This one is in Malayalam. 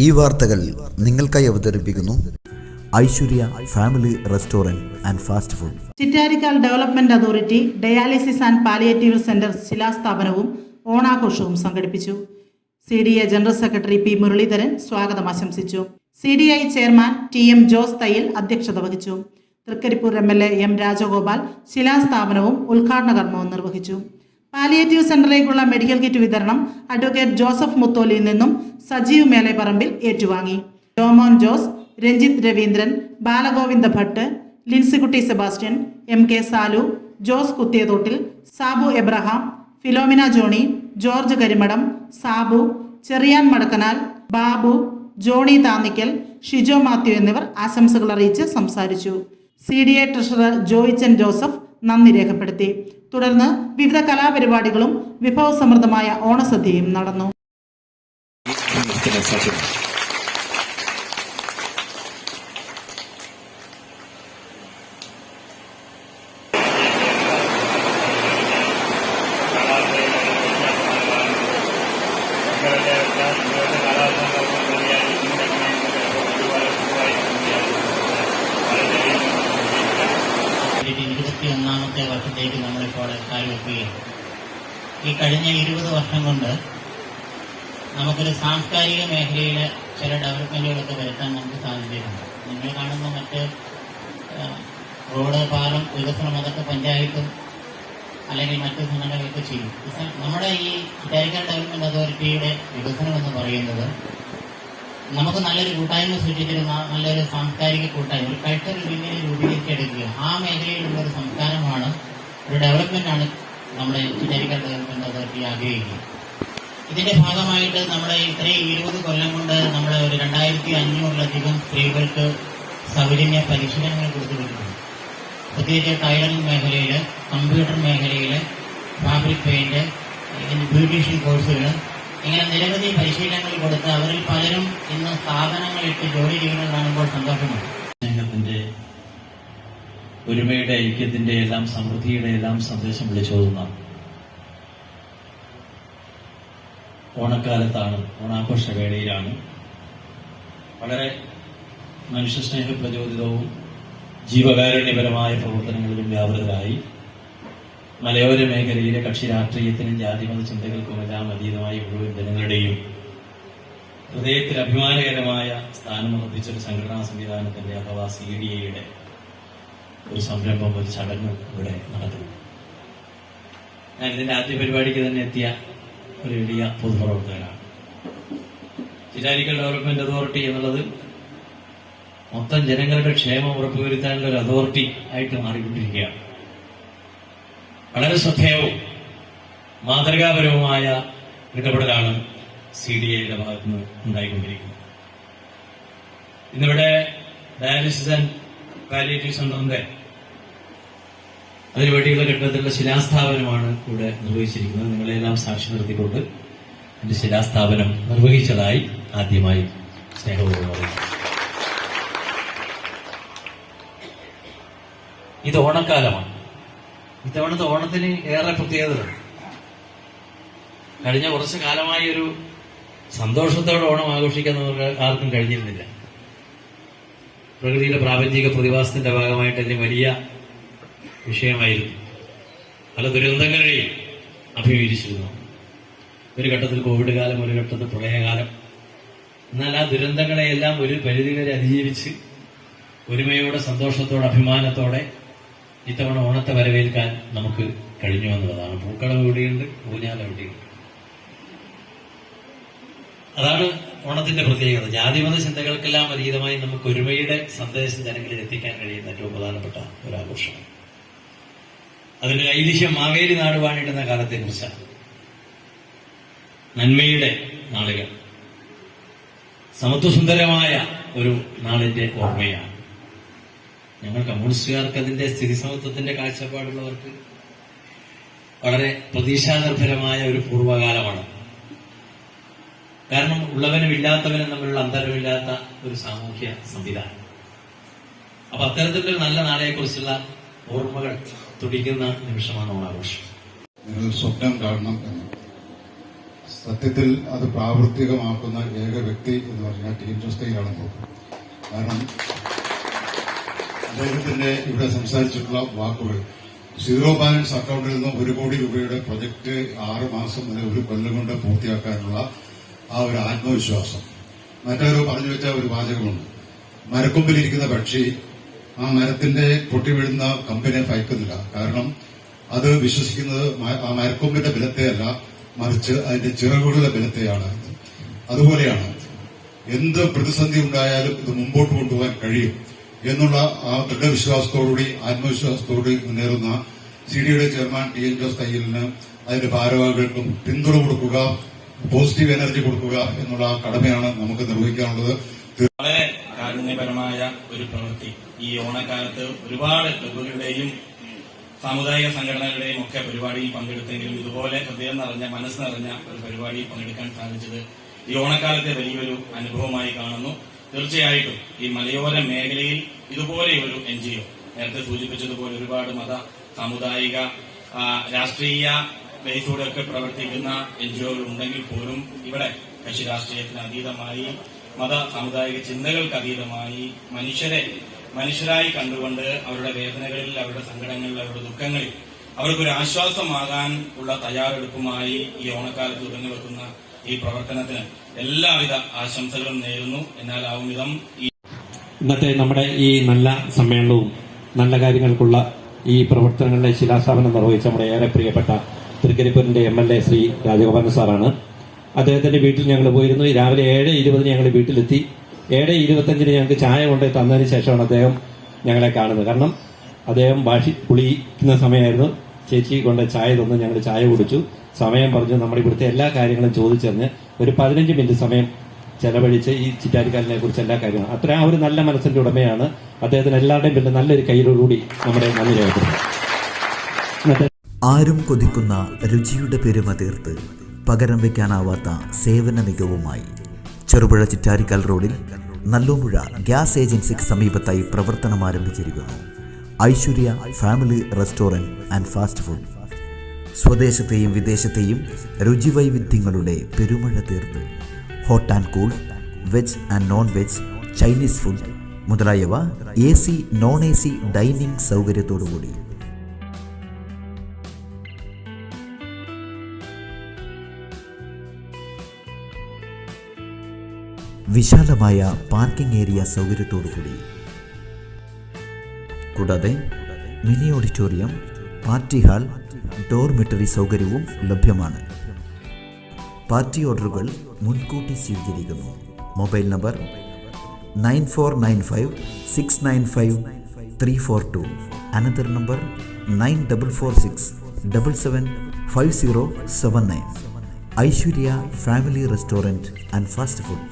ഈ വാർത്തകൾ നിങ്ങൾക്കായി അവതരിപ്പിക്കുന്നു Aishwarya family restaurant and fast food. Chittarikkal development authority dialysis and palliative centre ശിലാസ്ഥാപനവും ഓണാഘോഷവും സംഘടിപ്പിച്ചു. CDA general secretary P. Muraleedharan സ്വാഗതം ആശംസിച്ചു. CDI chairman TM Jose Thayyil അധ്യക്ഷത വഹിച്ചു. Trikaripur MLA M. രാജഗോപാൽ ശിലാസ്ഥാപനവും ഉദ്ഘാടന കർമ്മവും നിർവഹിച്ചു. പാലിയേറ്റീവ് സെന്ററിലേക്കുള്ള മെഡിക്കൽ കിറ്റ് വിതരണം അഡ്വക്കേറ്റ് ജോസഫ് മുത്തോലിയിൽ നിന്നും സജീവ് മേലെപ്പറമ്പിൽ ഏറ്റുവാങ്ങി. ജോമോൻ ജോസ്, രഞ്ജിത്ത് രവീന്ദ്രൻ, ബാലഗോവിന്ദ ഭട്ട്, ലിൻസിക്കുട്ടി സെബാസ്റ്റ്യൻ, MK സാലു, ജോസ് കുത്തിയതോട്ടിൽ, സാബു എബ്രഹാം, ഫിലോമിന ജോണി, ജോർജ് കരിമടം, സാബു, ചെറിയാൻ മടക്കനാൽ, ബാബു, ജോണി താന്നിക്കൽ, ഷിജോ മാത്യു എന്നിവർ ആശംസകൾ അറിയിച്ച് സംസാരിച്ചു. CDA ട്രഷറർ ജോയിച്ചൻ ജോസഫ് നന്ദി രേഖപ്പെടുത്തി. തുടർന്ന് വിവിധ കലാപരിപാടികളും വിഭവസമൃദ്ധമായ ഓണസദ്യയും നടന്നു. ഒന്നാമത്തെ വർഷത്തേക്ക് നമ്മളിപ്പോൾ കാലുവെക്കുകയാണ്. ഈ കഴിഞ്ഞ 20 വർഷം കൊണ്ട് നമുക്കൊരു സാംസ്കാരിക മേഖലയിൽ ചില ഡെവലപ്മെന്റുകളൊക്കെ വരുത്താൻ നമുക്ക് സാധിച്ചിട്ടുണ്ട്. നിങ്ങൾ കാണുന്ന മറ്റ് റോഡ്, പാലം വികസനം അതൊക്കെ പഞ്ചായത്തും അല്ലെങ്കിൽ മറ്റ് സംഘടനകളൊക്കെ ചെയ്യും. നമ്മുടെ ഈ ചിറ്റാരിക്കാൽ ഡെവലപ്മെന്റ് അതോറിറ്റിയുടെ വികസനം എന്ന് പറയുന്നത് നമുക്ക് നല്ലൊരു കൂട്ടായ്മ സൃഷ്ടിച്ചിരുന്ന നല്ലൊരു സാംസ്കാരിക കൂട്ടായ്മ, ഒരു കൾച്ചറൽ യൂണിയനെ രൂപീകരിച്ചെടുക്കുക. ആ മേഖലയിലുള്ള ഒരു സംസ്കാരമാണ്, ഒരു ഡെവലപ്മെന്റാണ് നമ്മുടെ ചിറ്റാരിക്കാൽ ഡെവലപ്മെന്റ് അതോറിറ്റി ആഗ്രഹിക്കുന്നത്. ഇതിന്റെ ഭാഗമായിട്ട് നമ്മുടെ ഇത്രയും 20 കൊല്ലം കൊണ്ട് നമ്മുടെ ഒരു 2500-ലധികം സ്ത്രീകൾക്ക് സൗജന്യ പരിശീലനങ്ങൾ കൊടുത്തുകൊണ്ടിരുന്നു. പ്രത്യേകിച്ച് ടൈലറിംഗ് മേഖലയിൽ, കമ്പ്യൂട്ടർ മേഖലയിൽ, ഫാബ്രിക് പെയിന്റ്, ബ്യൂട്ടീഷ്യൻ കോഴ്സുകൾ, ഇങ്ങനെ നിരവധി പരിശീലനങ്ങൾ കൊടുത്ത് അവരിൽ പലരും ഇന്ന് സ്ഥാപനങ്ങളിട്ട് ജോലി ചെയ്യുന്നത് കാണുമ്പോൾ സന്തോഷമാണ്. സ്നേഹത്തിന്റെ, ഒരുമയുടെ, ഐക്യത്തിന്റെ എല്ലാം സമൃദ്ധിയുടെ എല്ലാം സന്ദേശം വിളിച്ചോതുന്ന ഓണക്കാലത്താണ്, ഓണാഘോഷവേളയിലാണ്. വളരെ മനുഷ്യസ്നേഹ പ്രചോദിതവും ജീവകാരുണ്യപരമായ പ്രവർത്തനങ്ങളിലും വ്യാപൃതരായി മലയോര മേഖലയിലെ കക്ഷി രാഷ്ട്രീയത്തിനും ജാതിമത ചിന്തകൾക്കുമെല്ലാം അതീതമായി മുഴുവൻ ജനങ്ങളുടെയും ഹൃദയത്തിൽ അഭിമാനകരമായ സ്ഥാനമുറപ്പിച്ചൊരു സംഘടനാ സംവിധാനത്തിന്റെ അഥവാ CDAയുടെ ഒരു സംരംഭം, ഒരു ചടങ്ങ് ഇവിടെ നടക്കുന്നു. ഞാൻ ഇതിന്റെ ആദ്യ പരിപാടിക്ക് തന്നെ എത്തിയ ഒരു എളിയ പൊതുപ്രവർത്തകനാണ്. ചിറ്റാരിക്കാൽ ഡെവലപ്മെന്റ് അതോറിറ്റി എന്നുള്ളത് മൊത്തം ജനങ്ങളുടെ ക്ഷേമം ഉറപ്പുവരുത്താനുള്ള ഒരു അതോറിറ്റി ആയിട്ട് മാറിക്കൊണ്ടിരിക്കുകയാണ്. വളരെ ശ്രദ്ധേയവും മാതൃകാപരവുമായ ഇടപെടലാണ് CDAയുടെ ഭാഗത്തുനിന്ന് ഉണ്ടായിക്കൊണ്ടിരിക്കുന്നത്. ഇന്നിവിടെ ഡയാലിസിസ് ആൻഡ് പാലിയേറ്റീവ് സെന്ററിന്റെ അതിനുവേണ്ടിയുള്ള കെട്ടിടത്തിലുള്ള ശിലാസ്ഥാപനമാണ് ഇവിടെ നിർവഹിച്ചിരിക്കുന്നത്. നിങ്ങളെല്ലാം സാക്ഷി നിർത്തിക്കൊണ്ട് എന്റെ ശിലാസ്ഥാപനം നിർവഹിച്ചതായി ആദ്യമായി സ്നേഹപൂർവ്വം പറയുന്നു. ഇത് ഓണക്കാലമാണ്. ഇത്തവണത്തെ ഓണത്തിന് ഏറെ പ്രത്യേകതകൾ. കഴിഞ്ഞ കുറച്ചു കാലമായി ഒരു സന്തോഷത്തോടെ ഓണം ആഘോഷിക്കാൻ നമുക്ക് ആർക്കും കഴിഞ്ഞിരുന്നില്ല. പ്രകൃതിയുടെ പ്രാപഞ്ചിക പ്രതിഭാസത്തിന്റെ ഭാഗമായിട്ട് അതിന് വലിയ വിഷയമായിരുന്നു. പല ദുരന്തങ്ങളെയും അഭിമുഖീകരിച്ചിരുന്നു. ഒരു ഘട്ടത്തിൽ കോവിഡ് കാലം, ഒരു ഘട്ടത്തിൽ പ്രളയകാലം. എന്നാൽ ആ ദുരന്തങ്ങളെയെല്ലാം ഒരു പരിധിവരെ അതിജീവിച്ച് ഒരുമയോടെ, സന്തോഷത്തോടെ, അഭിമാനത്തോടെ ഇത്തവണ ഓണത്തെ വരവേൽക്കാൻ നമുക്ക് കഴിഞ്ഞു എന്നുള്ളതാണ്. പൂക്കളം ഇവിടെയുണ്ട്, ഊഞ്ഞാല ഇവിടെയുണ്ട്. അതാണ് ഓണത്തിന്റെ പ്രത്യേകത. ജാതിമത ചിന്തകൾക്കെല്ലാം അതീതമായി നമുക്ക് ഒരുമയുടെ സന്ദേശം ജനങ്ങളിൽ എത്തിക്കാൻ കഴിയുന്ന ഏറ്റവും പ്രധാനപ്പെട്ട ഒരാഘോഷമാണ്. അതിന്റെ ഐതിഹ്യം മാവേലി നാട് വാണിടുന്ന കാലത്തെ കുറിച്ചാണ്. നന്മയുടെ നാളുകൾ, സമത്വസുന്ദരമായ ഒരു നാളിന്റെ ഓർമ്മയാണ്. ഞങ്ങൾ കമ്മ്യൂണിസ്റ്റുകാർക്ക്, അതിന്റെ സ്ഥിതിസമത്വത്തിന്റെ കാഴ്ചപ്പാടുള്ളവർക്ക് വളരെ പ്രതീക്ഷാനിർഭരമായ ഒരു പൂർവ്വകാലമാണ്. കാരണം ഉള്ളവനും ഇല്ലാത്തവനും തമ്മിലുള്ള അന്തരമില്ലാത്ത ഒരു സാമൂഹ്യ സംവിധാനം. അപ്പൊ അത്തരത്തിലൊരു നല്ല നാളെക്കുറിച്ചുള്ള ഓർമ്മകൾ തുടിക്കുന്ന നിമിഷമാണ് ഓണാഘോഷം. നിങ്ങൾ സ്വപ്നം കാണണം എന്ന് സത്യത്തിൽ അത് പ്രാവർത്തികമാക്കുന്ന ഏക വ്യക്തി എന്ന് പറഞ്ഞാൽ ടി എൻ ജോസ് കയ്യിലാണെന്ന് തോന്നുന്നു. കാരണം അദ്ദേഹത്തിന്റെ ഇവിടെ സംസാരിച്ചിട്ടുള്ള വാക്കുകൾ, സീറോ ബാലൻസ് അക്കൗണ്ടിൽ നിന്നും 1 കോടി രൂപയുടെ പ്രൊജക്ട് 6 മാസം മുതൽ 1 കൊല്ലം കൊണ്ട് പൂർത്തിയാക്കാനുള്ള ആ ഒരു ആത്മവിശ്വാസം. മറ്റൊരു പറഞ്ഞു വെച്ച ഒരു വാചകമുണ്ട്, മരക്കൊമ്പിലിരിക്കുന്ന പക്ഷി ആ മരത്തിന്റെ പൊട്ടി വീഴുന്ന കമ്പിനെ ഭയക്കുന്നില്ല. കാരണം അത് വിശ്വസിക്കുന്നത് ആ മരക്കൊമ്പിന്റെ ബലത്തെയല്ല, മറിച്ച് അതിന്റെ ചിറകുകളുടെ ബലത്തെയാണ്. അതുപോലെയാണ് എന്ത് പ്രതിസന്ധി ഉണ്ടായാലും ഇത് മുമ്പോട്ട് കൊണ്ടുപോകാൻ കഴിയും എന്നുള്ള ആ ദൃഢവിശ്വാസത്തോടുകൂടി ആത്മവിശ്വാസത്തോടുകൂടി മുന്നേറുന്ന സിഡിയുടെ ചെയർമാൻ ടി എൻ ജോസ് കയ്യിലിന് അതിന്റെ ഭാരവാഹികൾക്കും പിന്തുണ കൊടുക്കുക, പോസിറ്റീവ് എനർജി കൊടുക്കുക എന്നുള്ള കടമയാണ് നമുക്ക് നിർവഹിക്കാനുള്ളത്. വളരെ കാരുണ്യപരമായ ഒരു പ്രവൃത്തി. ഈ ഓണക്കാലത്ത് ഒരുപാട് ക്ലബ്ബുകളുടെയും സാമുദായിക സംഘടനകളുടെയും ഒക്കെ പരിപാടിയിൽ പങ്കെടുത്തെങ്കിലും ഇതുപോലെ ഹൃദയം നിറഞ്ഞ മനസ്സ് നിറഞ്ഞ ഒരു പരിപാടിയിൽ പങ്കെടുക്കാൻ സാധിച്ചത് ഈ ഓണക്കാലത്തെ വലിയൊരു അനുഭവമായി കാണുന്നു. തീർച്ചയായിട്ടും ഈ മലയോര മേഖലയിൽ ഇതുപോലെ ഒരു NGO, നേരത്തെ സൂചിപ്പിച്ചതുപോലെ ഒരുപാട് മത സാമുദായിക രാഷ്ട്രീയ ബേസോടെയൊക്കെ പ്രവർത്തിക്കുന്ന NGOകൾ ഉണ്ടെങ്കിൽ പോലും ഇവിടെ കക്ഷി രാഷ്ട്രീയത്തിന് അതീതമായി മത സാമുദായിക ചിന്തകൾക്ക് അതീതമായി മനുഷ്യരായി കണ്ടുകൊണ്ട് അവരുടെ വേദനകളിൽ, അവരുടെ സങ്കടങ്ങളിൽ, അവരുടെ ദുഃഖങ്ങളിൽ അവർക്കൊരു ആശ്വാസമാകാൻ ഉള്ള തയ്യാറെടുപ്പുമായി ഈ ഓണക്കാലത്ത് തുടങ്ങി വെക്കുന്ന ഈ പ്രവർത്തനത്തിന് എല്ലാവിധ ആശംസകളും നേരുന്നു. എന്നാലാവും വിധം ഇന്നത്തെ നമ്മുടെ ഈ നല്ല സമ്മേളനവും നല്ല കാര്യങ്ങൾക്കുള്ള ഈ പ്രവർത്തനങ്ങളുടെ ശിലാസ്ഥാപനം നിർവഹിച്ച നമ്മുടെ ഏറെ പ്രിയപ്പെട്ട തൃക്കരിപ്പൂരിന്റെ MLA ശ്രീ രാജഗോപാലൻ സാറാണ്. അദ്ദേഹത്തിന്റെ വീട്ടിൽ ഞങ്ങൾ പോയിരുന്നു. രാവിലെ 7:20 ഞങ്ങൾ വീട്ടിലെത്തി. 7:25 ഞങ്ങൾക്ക് ചായ കൊണ്ട് തന്നതിന് ശേഷമാണ് അദ്ദേഹം ഞങ്ങളെ കാണുന്നത്. കാരണം അദ്ദേഹം കുളിക്കുന്ന സമയമായിരുന്നു. ചേച്ചി കൊണ്ട് ചായ തന്നു. ഞങ്ങൾ ചായ കുടിച്ചു. സമയം പറഞ്ഞു. നമ്മുടെ ഇവിടുത്തെ എല്ലാ കാര്യങ്ങളും ചോദിച്ചെന്ന് ഒരു 15 മിനിറ്റ് സമയം ചെലവഴിച്ച് ഈ ചിറ്റാരിക്കാലിനെ കുറിച്ച് എല്ലാ കാര്യങ്ങളും അത്ര ആ ഒരു നല്ല മനസ്സിന്റെ ഉടമയാണ്. അദ്ദേഹത്തിന് എല്ലാവരുടെയും പിന്നെ നല്ലൊരു കയ്യിലോടുകൂടി നമ്മുടെ നന്ദി രേഖപ്പെടുത്തുന്നു. ആരും കൊതിക്കുന്ന രുചിയുടെ പെരുമ തീർത്ത് പകരം വയ്ക്കാനാവാത്ത സേവന മികവുമായി ചെറുപുഴ ചിറ്റാരിക്കാൽ റോഡിൽ നല്ലോമ്പുഴ ഗ്യാസ് ഏജൻസിക്ക് സമീപത്തായി പ്രവർത്തനം ആരംഭിച്ചിരിക്കുന്നു Aishwarya family restaurant and fast food. സ്വദേശത്തെയും വിദേശത്തെയും രുചിവൈവിധ്യങ്ങളുടെ പെരുമഴ തീർത്ത് hot and cool, veg and non veg, Chinese food മുതലായവ AC, നോൺ AC ഡൈനിങ് സൗകര്യത്തോടുകൂടി. വിശാലമായ പാർക്കിംഗ് ഏരിയ സൗകര്യത്തോടുകൂടി. കൂടാതെ mini auditorium, party hall, dormitory സൗകര്യവും ലഭ്യമാണ്. പാർട്ടി ഓർഡറുകൾ മുൻകൂട്ടി സ്വീകരിക്കുന്നു. Mobile number 9495695342. Another number 9446775079. Aishwarya family restaurant and fast food.